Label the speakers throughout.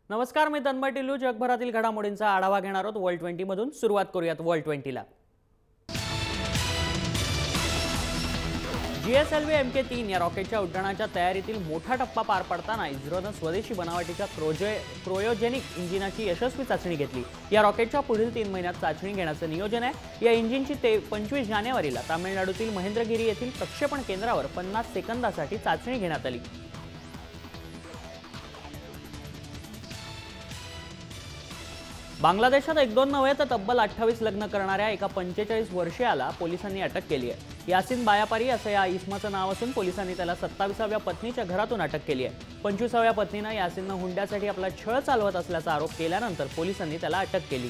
Speaker 1: नमस्कार, मी तन्मय टिल्लू. जगभरातील घडामोडींचा आढावा घेणार आहोत वर्ल्ड 20 मधून. सुरुवात करूयात वर्ल्ड 20 ला. GSLV MK3 या रॉकेटच्या उड्डाणाच्या तयारीतील मोठा टप्पा पार पडताना इस्रोनं स्वदेशी बनावटीच्या क्रायोजेनिक इंजिनाची यशस्वी चाचणी घेतली. या रॉकेटच्या पुढील 3 महिन्यात चाचणी घेण्याचं नियोजन आहे. या इंजिनची 25 जानेवारीला तामिळनाडूतील महेंद्रगिरी येथील प्रक्षेपण केंद्रावर 50 सेकंदासाठी चाचणी घेण्यात आली. बांगलादेशात 1-2 नव्हे तर तब्बल 28 लग्न करणाऱ्या एका 45 वर्षीयाला पोलिसांनी अटक केली आहे. यासिन बायापारी असं या इसमाचं नाव असून पोलिसांनी त्याला 27व्या पत्नीच्या घरातून अटक केली आहे. 25व्या पत्नीनं यासिननं हुंड्यासाठी आपला छळ चालवत असल्याचा आरोप केल्यानंतर पोलिसांनी त्याला अटक केली.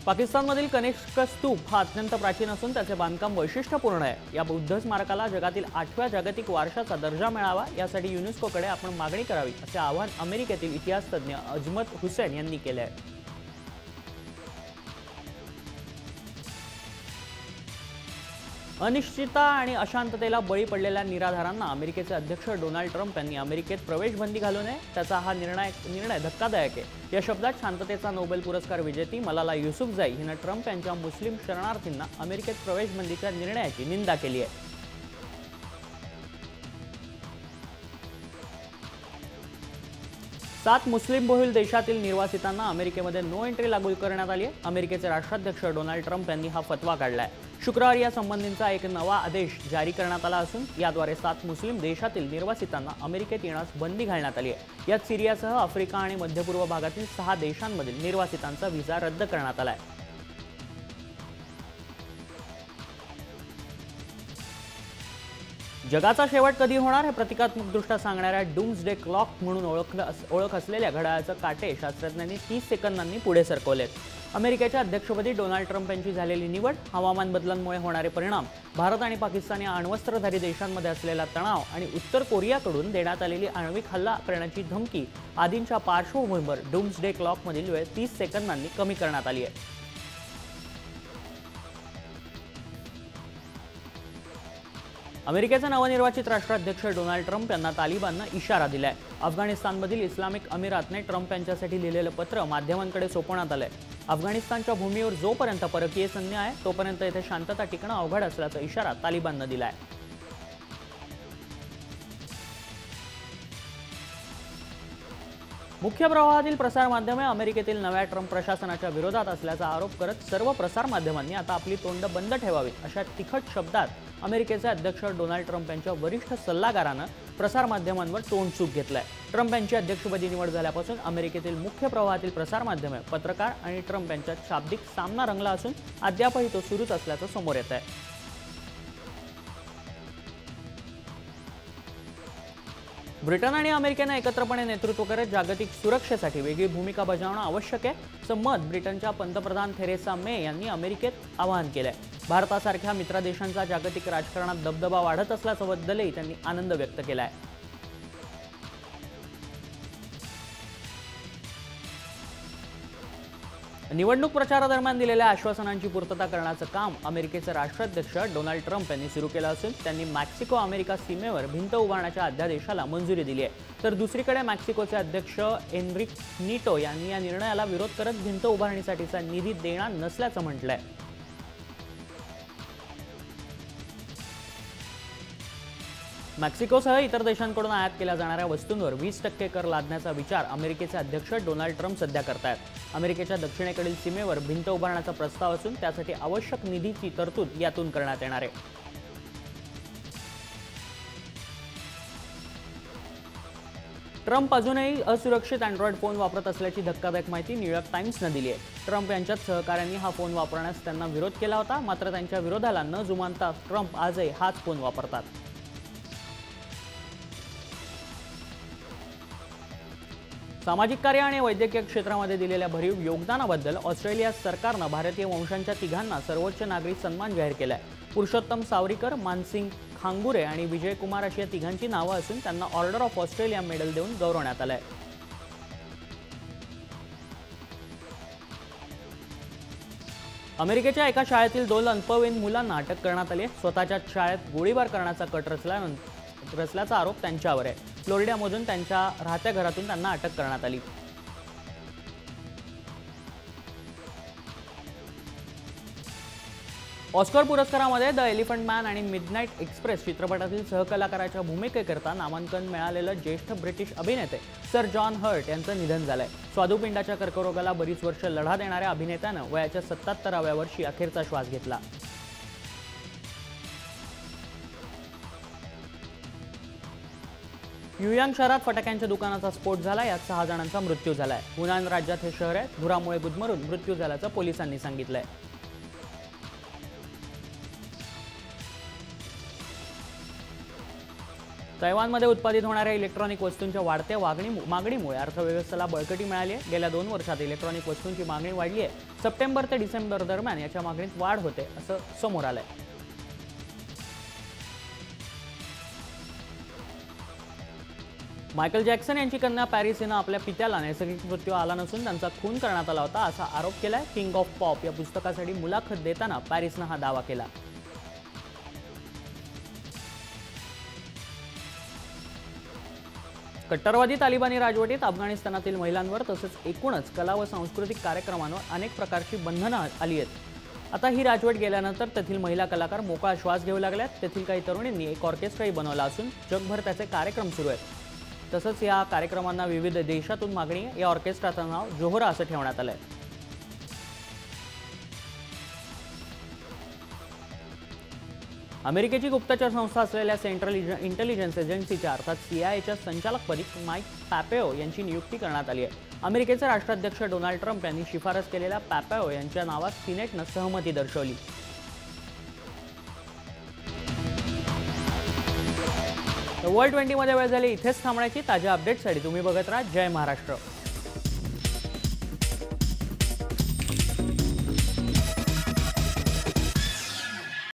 Speaker 1: पाकिस्तानमधील कनिष्क स्तूप हा अत्यंत प्राचीन असून त्याचे बांधकाम वैशिष्ट्यपूर्ण आहे. या बुद्ध स्मारकाला जगातील 8व्या जागतिक वारशाचा दर्जा मिळावा यासाठी युनेस्कोकडे आपण मागणी करावी असे आवाहन अमेरिकेतील इतिहासतज्ञ अजमत हुसेन यांनी केले आहे. अनिश्चितता आणि अशांततेला बळी पडलेल्या निराधारांना अमेरिकेचे अध्यक्ष डोनाल्ड ट्रम्प यांनी अमेरिकेत प्रवेशबंदी घालू नये त्याचा हा निर्णय धक्कादायक आहे. या शब्दात शांततेचा नोबेल पुरस्कार विजेती मलाला युसुफजाई हिनं ट्रम्प यांच्या मुस्लिम शरणार्थींना अमेरिकेत प्रवेशबंदीच्या निर्णयाची निंदा केली आहे. सात मुस्लिम बहुल देशातील निर्वासितांना अमेरिकेमध्ये नो एंट्री लागू करण्यात आली आहे. अमेरिकेचे राष्ट्राध्यक्ष डोनाल्ड ट्रम्प यांनी हा फतवा काढलाय. शुक्रवारी या संबंधीचा एक नवा आदेश जारी करण्यात आला असून याद्वारे 7 मुस्लिम देशातील निर्वासितांना अमेरिकेत येण्यास बंदी घालण्यात आली आहे. यात सिरियासह आफ्रिका आणि मध्य पूर्व भागातील 6 देशांमधील निर्वासितांचा व्हिसा रद्द करण्यात आला आहे. जगाचा शेवट कधी होणार हे प्रतिकात्मकदृष्ट्या सांगणाऱ्या डूम्सडे क्लॉक म्हणून ओळख असलेल्या घड्याळाचे काटे शास्त्रज्ञांनी 30 सेकंदांनी पुढे सरकवलेत. अमेरिकेच्या अध्यक्षपदी डोनाल्ड ट्रम्प यांची झालेली निवड, हवामान बदलांमुळे होणारे परिणाम, भारत आणि पाकिस्तान या अण्वस्त्रधारी देशांमध्ये असलेला तणाव आणि उत्तर कोरियाकडून देण्यात आलेली आण्विक हल्ला करण्याची धमकी आदींच्या पार्श्वभूमीवर डूम्सडे क्लॉकमधील वेळ 30 सेकंदांनी कमी करण्यात आली आहे. अमेरिकेचे नवनिर्वाचित राष्ट्राध्यक्ष डोनाल्ड ट्रम्प यांना तालिबाननं इशारा दिलाय. अफगाणिस्तानमधील इस्लामिक अमिरातने ट्रम्प यांच्यासाठी लिहिलेलं पत्र माध्यमांकडे सोपवण्यात आलंय. अफगाणिस्तानच्या भूमीवर जोपर्यंत परकीय सैन्य आहे तोपर्यंत येथे शांतता टिकणं अवघड असल्याचा इशारा तालिबाननं दिलाय. मुख्य प्रवाहातील प्रसारमाध्यमे अमेरिकेतील नव्या ट्रम्प प्रशासनाच्या विरोधात असल्याचा आरोप करत सर्व प्रसारमाध्यमांनी आता आपली तोंड बंद ठेवावीत अशा तिखट शब्दात अमेरिकेचे अध्यक्ष डोनाल्ड ट्रम्प यांच्या वरिष्ठ सल्लागारानं प्रसारमाध्यमांवर तोंडसूक घेतलाय. ट्रम्प यांची अध्यक्षपदी निवड झाल्यापासून अमेरिकेतील मुख्य प्रवाहातील प्रसारमाध्यमे, पत्रकार आणि ट्रम्प यांच्यात शाब्दिक सामना रंगला असून अद्यापही तो सुरूच असल्याचं समोर येत आहे. ब्रिटन आणि अमेरिकेने एकत्रपणे नेतृत्व करत जागतिक सुरक्षेसाठी वेगळी भूमिका बजावणं आवश्यक आहे असं मत ब्रिटनच्या पंतप्रधान थेरेसा मे यांनी अमेरिकेत आवाहन केलंय. भारतासारख्या मित्र देशांचा जागतिक राजकारणात दबदबा वाढत असल्याबद्दलही त्यांनी आनंद व्यक्त केलाय. निवडणूक प्रचारादरम्यान दिलेल्या आश्वासनांची पूर्तता करण्याचं काम अमेरिकेचे राष्ट्राध्यक्ष डोनाल्ड ट्रम्प यांनी सुरू केलं असून त्यांनी मेक्सिको अमेरिका सीमेवर भिंत उभारण्याच्या अध्यादेशाला मंजुरी दिली आहे. तर दुसरीकडे मेक्सिकोचे अध्यक्ष एनरिक नीटो यांनी या निर्णयाला विरोध करत भिंत उभारणीसाठीचा निधी देणार नसल्याचं म्हटलंय. मेक्सिकोसह इतर देशांकडून आयात केल्या जाणाऱ्या वस्तूंवर 20% कर लादण्याचा विचार अमेरिकेचे अध्यक्ष डोनाल्ड ट्रम्प सध्या करतायत. अमेरिकेच्या दक्षिणेकडील सीमेवर भिंत उभारण्याचा प्रस्ताव असून त्यासाठी आवश्यक निधीची तरतूद यातून करण्यात येणार आहे. ट्रम्प अजूनही असुरक्षित अँड्रॉइड फोन वापरत असल्याची धक्कादायक माहिती न्यूयॉर्क टाइम्सनं दिली आहे. ट्रम्प यांच्यात सहकाऱ्यांनी हा फोन वापरण्यास त्यांना विरोध केला होता, मात्र त्यांच्या विरोधाला न जुमानता ट्रम्प आजही हाच फोन वापरतात. सामाजिक कार्य आणि वैद्यकीय क्षेत्रामध्ये दिलेल्या भरीव योगदानाबद्दल ऑस्ट्रेलिया सरकारनं भारतीय वंशांच्या तिघांना सर्वोच्च नागरी सन्मान जाहीर केलाय. पुरुषोत्तम सावरीकर, मानसिंग खांगुरे आणि विजय कुमार अशी या तिघांची नावं असून त्यांना ऑर्डर ऑफ ऑस्ट्रेलिया मेडल देऊन गौरवण्यात आलंय. अमेरिकेच्या एका शाळेतील 2 अल्पवयीन मुलांना अटक करण्यात आली आहे. स्वतःच्या शाळेत गोळीबार करण्याचा कट रचल्याचा आरोप त्यांच्यावर आहे. फ्लोरिडामधून त्यांच्या राहत्या घरातून त्यांना अटक करण्यात आली. ऑस्कर पुरस्कारामध्ये द एलिफंट मॅन आणि मिडनाईट एक्सप्रेस चित्रपटातील सहकलाकाराच्या भूमिकेकरता नामांकन मिळालेलं ज्येष्ठ ब्रिटिश अभिनेते सर जॉन हर्ट यांचं निधन झालंय. स्वादुपिंडाच्या कर्करोगाला बरीच वर्ष लढा देणाऱ्या अभिनेत्यानं वयाच्या 77व्या वर्षी अखेरचा श्वास घेतला. युयांग शहरात फटाक्यांच्या दुकानाचा स्फोट झाला. यात 6 जणांचा मृत्यू झालाय. हुनान राज्यात हे शहर आहे. धुरामुळे गुदमरून मृत्यू झाल्याचं पोलिसांनी सांगितलंय. तैवानमध्ये उत्पादित होणाऱ्या इलेक्ट्रॉनिक वस्तूंच्या वाढत्या मागणीमुळे अर्थव्यवस्थेला बळकटी मिळाली आहे. गेल्या 2 वर्षात इलेक्ट्रॉनिक वस्तूंची मागणी वाढली आहे. सप्टेंबर ते डिसेंबर दरम्यान याच्या मागणीत वाढ होते असं समोर आलंय. मायकल जॅक्सन यांची कन्या पॅरिस हिनं आपल्या पित्याला नैसर्गिक मृत्यू आला नसून त्यांचा खून करण्यात आला होता असा आरोप केलाय. किंग ऑफ पॉप या पुस्तकासाठी मुलाखत देताना पॅरिसनं हा दावा केला. कट्टरवादी तालिबानी राजवटीत अफगाणिस्तानातील महिलांवर तसंच एकूणच कला व सांस्कृतिक कार्यक्रमांवर अनेक प्रकारची बंधनं आली आहेत. आता ही राजवट गेल्यानंतर तेथील महिला कलाकार मोकळा श्वास घेऊ लागल्यात. तेथील काही तरुणींनी एक ऑर्केस्ट्राही बनवला असून जगभर त्याचे कार्यक्रम सुरू आहेत. तसंच या कार्यक्रमांना विविध देशातून मागणी आहे. या ऑर्केस्ट्राचं नाव जोहरा असं ठेवण्यात आलंय. अमेरिकेची गुप्तचर संस्था असलेल्या सेंट्रल इंटेलिजन्स एजन्सीच्या अर्थात CIAच्या संचालकपदी माईक पॉम्पेओ यांची नियुक्ती करण्यात आली आहे. अमेरिकेचे राष्ट्राध्यक्ष डोनाल्ड ट्रम्प यांनी शिफारस केलेल्या पॉम्पेओ यांच्या नावास सिनेटनं सहमती दर्शवली. वर्ल्ड 20 मध्ये वेळ झाली इथेच थांबण्याची. ताज्या अपडेट्ससाठी तुम्ही बघत राहा जय महाराष्ट्र.